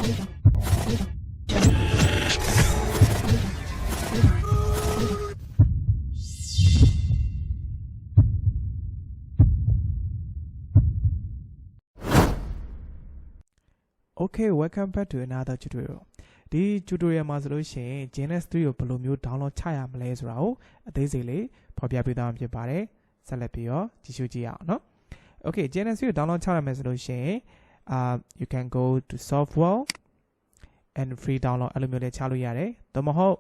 Okay, welcome back to another tutorial. This tutorial မှာဆိုလို့ရှိရင် GNS3 ကိုဘယ်လိုမျိုး download ချရမလဲဆိုတာကိုအသေးစိတ်လေးဖော်ပြပေးသွားမှာဖြစ်ပါတယ်။ဆက်လက်ပြီးတော့ကြည့်ရှုကြည့်ရအောင်နော်။ Okay, GNS3 ကို download ချရမယ်ဆိုလို့ရှိရင်you can go to software and free download အဲ့လိုမျိုးလေးချလို့ရတယ်။သို့မဟုတ်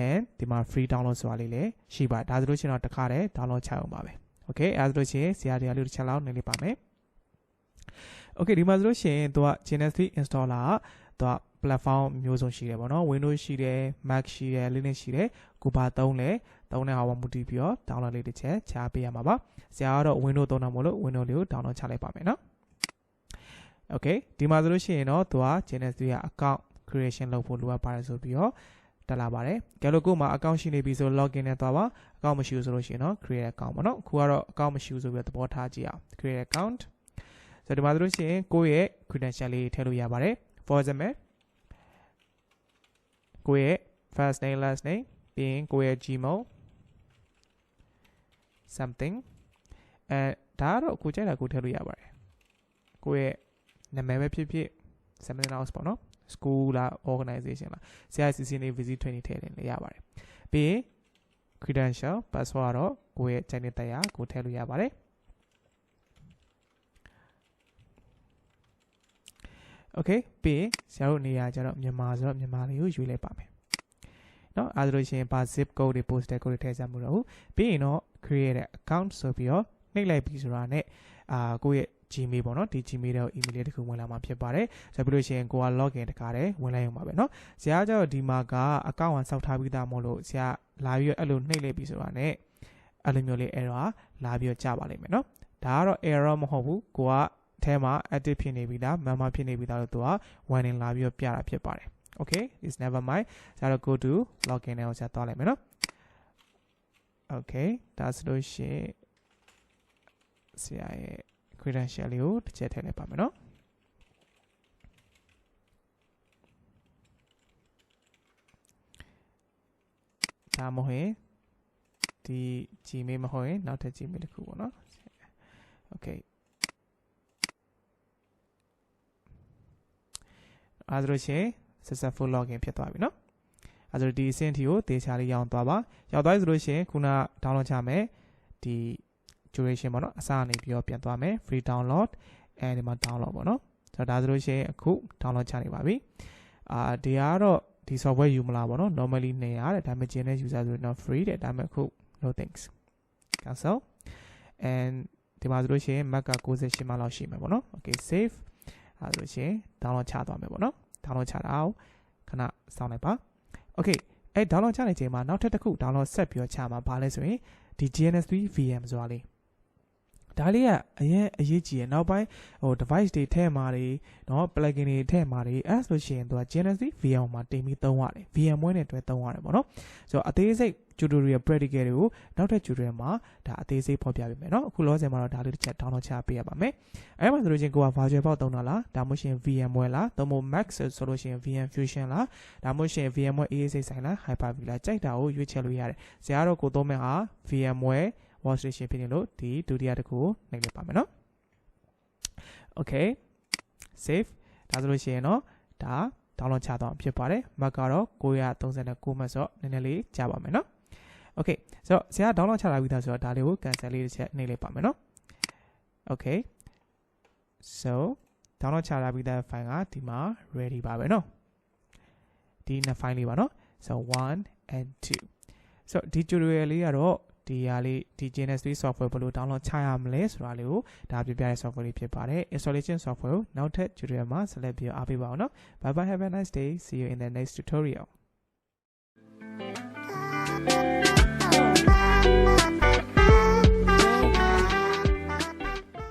and ဒီမှာ free download ဆိုတာလေးလည်းရှိပါတယ်။ဒါဆိုလို့ရှိရင်တော့တစ်ခါတည်း download ချအောင်ပါပဲ။ Okay, အဲ့ဒါဆိုလို့ရှိရင်ဆရာတရားလေးတစ်ချက်လောက်နေလေးပါမယ်။ Okay ဒီမှာဆိုလို့ရှိရင်သူက GNS3 installer ကသူက platform မျိုးစုံရှိတယ်ပေါ့နော် Windows ရှိတယ် Mac ရှိတယ် Linux ရှိတယ်ကိုပါသုံးတဲ့ဟာကိုမူတည်ပြီးတော့ download လေးတစ်ချက်ချပေးရမှာပါဆရာကတော့ Windows သုံးတာမို့လို့ Windows လေးကို download ချလိုက်ပါမယ်နော် Okay ဒီမှာဆိုလို့ရှိရင်တော့သူက GNS3 က account creation လုပ်ဖို့လိုအပ်ပါတယ်ဆိုပြီးတော့တက်လာပါတယ်ကြလို့ကို့မှာ account ရှိနေပြီဆို login နဲ့သွားပါ account မရှိဘူးဆိုလို့ရှိရင်တော့ create account ပေါ့နော်အခုကတော့ account မရှိဘူးဆိုပြီးတော့သဘောထားကြည့်အောင် create accountဆိုဒီမှာဆိုလို့ရှိရင်ကိုယ့်ရဲ့ credential လေးထည့်လို့ရပါတယ် for example ကိုယ့်ရဲ့ first name last name ပြီးရင်ကိုယ့်ရဲ့ Gmail something ဒါကတော့ကိုကြိုက်တာကိုထည့်လို့ရပါတယ်ကိုယ့်ရဲ့နာမည်ပဲဖြစ်ဖြစ် something else ပေါ့နော် school လား organization လား CICC နဲ့ visit training ထည့်တယ်လည်းရပါတယ်ပြီးရင် credential password တော့ကိုယ့်ရဲ့ channel တရားကိုထည့်လို့ရပါတယ်Okay ပြီးရင်ဆရာတို့နေရာကျတော့မြန်မာဆိုတော့မြန်မာလေးကိုရွေးလိုက်ပါမယ်เนาะအဲဒါလို့ရှိရင်ပါ zip code တွေ postal code တွေထည့်စမ်းမှုတော့ပြီးရင်တော့ create account ဆိုပြီးတော့နှိပ်လိုက်ပြီဆိုတာနဲ့ကိုယ့်ရဲ့ Gmail ပေါ့နော်ဒီ Gmail တဲ့ email လေးတစ်ခုဝင်လာမှာဖြစ်ပါတယ်ဆိုပြီးလို့ရှိရင်ကိုက login တခါတည်းဝင်လိုက်ရမှာပဲเนาะဆရာကျတော့ဒီမှာက account ဆောက်ထားပြီးသားမို့လို့ဆရာလာပြီးတော့အဲ့လိုနှိပ်လိုက်ပြီဆိုတာနဲ့အဲ့လိုမျိုးလေး error လာပြီးတော့ကြာပါလိမ့်မယ်เนาะဒါကတော့ error မဟုတ်ဘူးကိုကထဲမှာ active ဖြစ်နေပြီလား Myanmar ဖြစ်နေပြီလားလို့သူက warning လာပြီးတော့ပြတာဖြစ်ပါတယ် Okay it's never mind ဆရာတို့ go to login နဲ့ဆရာသွားလိုက်မယ်နော် Okay ဒါဆိုလို့ရှိရင်ဆရာရဲ့ credential လေးကိုတစ်ချက်ထည့်လိုက်ပါမယ်နော်ဒါမဟုတ်ရင်ဒီ Gmail မဟုတ်ရင်နောက်ထပ် Gmail တစ်ခုပေါ့နော် Okayအဲဒါလို့ရှိရင် successful login ဖြစ်သွားပြီเนาะအဲဒါဒီအဆင့်ထိကိုသေချာလေးရောက်သွားပါရောက်သွားပြီဆိုလို့ရှိရင်ခုန download ချမယ်ဒီ duration ပေါ့เนาะအစကနေပြီးတော့ပြန်သွားမယ် free download အဲဒီမှာ download ပေါ့เนาะဆိုတော့ဒါဆိုလို့ရှိရင်အခု download ချနေပါပြီဒီကတော့ဒီ software ယူမလားပေါ့เนาะ normally 200တဲ့ဒါပေမဲ့ GNS user ဆိုတော့ free တဲ့ဒါပေမဲ့အခု no thanks cancel and ဒီမှာဆိုလို့ရှိရင် Mac က68မှလောက်ရှိမယ်ပေါ့เนาะ okay saveအဲဒါလို့ရှိရင် download ချသွားမယ်ပေါ့နော် download ချတာကိုခဏစောင့်လိုက်ပါ okay အဲ download ချနေချိန်မှာနောက်ထပ်တစ်ခု download ဆက်ပြီးတော့ချမှာဘာလဲဆိုရင်ဒီ GNS3 VM ဆိုတာလေးဒါလေးကအရင်အရေးကြီးရနောက်ပိုင်းdevice တွေထဲမှာတွေเนาะ plugin တွေထဲမှာတွေအဲဆိုရှင်သူက GNS3 VM မှာတင်ပြီးသုံးရတယ် VMware နဲ့တွဲသုံးရတယ်ပေါ့နော်ဆိုတော့အသေးစိတ် tutorial practical တွေကိုနောက်ထပ် tutorial မှာဒါအသေးစိတ်ဖော်ပြပေးမယ်เนาะအခုလောဆယ်မှာတော့ဒါလေးတစ်ချက် download ချပေးရပါမယ်အဲမှာဆိုလို့ချင်းကိုက virtual box သုံးတာလားဒါမှမဟုတ်ရှင် VMware လားသို့မဟုတ် Mac ဆိုလို့ရှင် VM Fusion လားဒါမှမဟုတ်ရှင် VMware ASA ဆိုင်လား Hyper-V လားကြိုက်တာကိုရွေးချယ်လို့ရတယ်ဆရာတို့ကိုသုံးမဲ့ဟာ VMware workstation ဖြစ်နေလို့ဒီဒုတိယတစ်ခုကိုနှိပ်လိုက်ပါမယ်เนาะ Okay save ဒါဆိုလို့ရှိရင်တော့ဒါ download ချတော့ဖြစ်ပါတယ် Mac ကတော့939 Mac ဆိုတော့နည်းနည်းလေးကြာပါမယ်เนาะ Okay ဆိုတော့ဆရာ download ချလာပြီးသားဆိုတော့ဒါလေးကို cancel လေးတစ်ချက်နှိပ်လိုက်ပါမယ်เนาะ Okay so download ချလာပြီးသား file ကဒီမှာ ready ပါပဲเนาะဒီနှစ် file လေးပါเนาะ so 1 and 2 so ဒီ tutorial လေးကတော့ဒီ GNS3 software ဘယ်လို download ချရမလဲဆိုတာလေးကိုဒါပြပြတဲ့ software လေးဖြစ်ပါတယ် installation software ကိုနောက်ထပ် tutorial မှာဆက်လက်ပြီးအားပေးပါအောင်เนาะ bye bye have a nice day see you in the next tutorial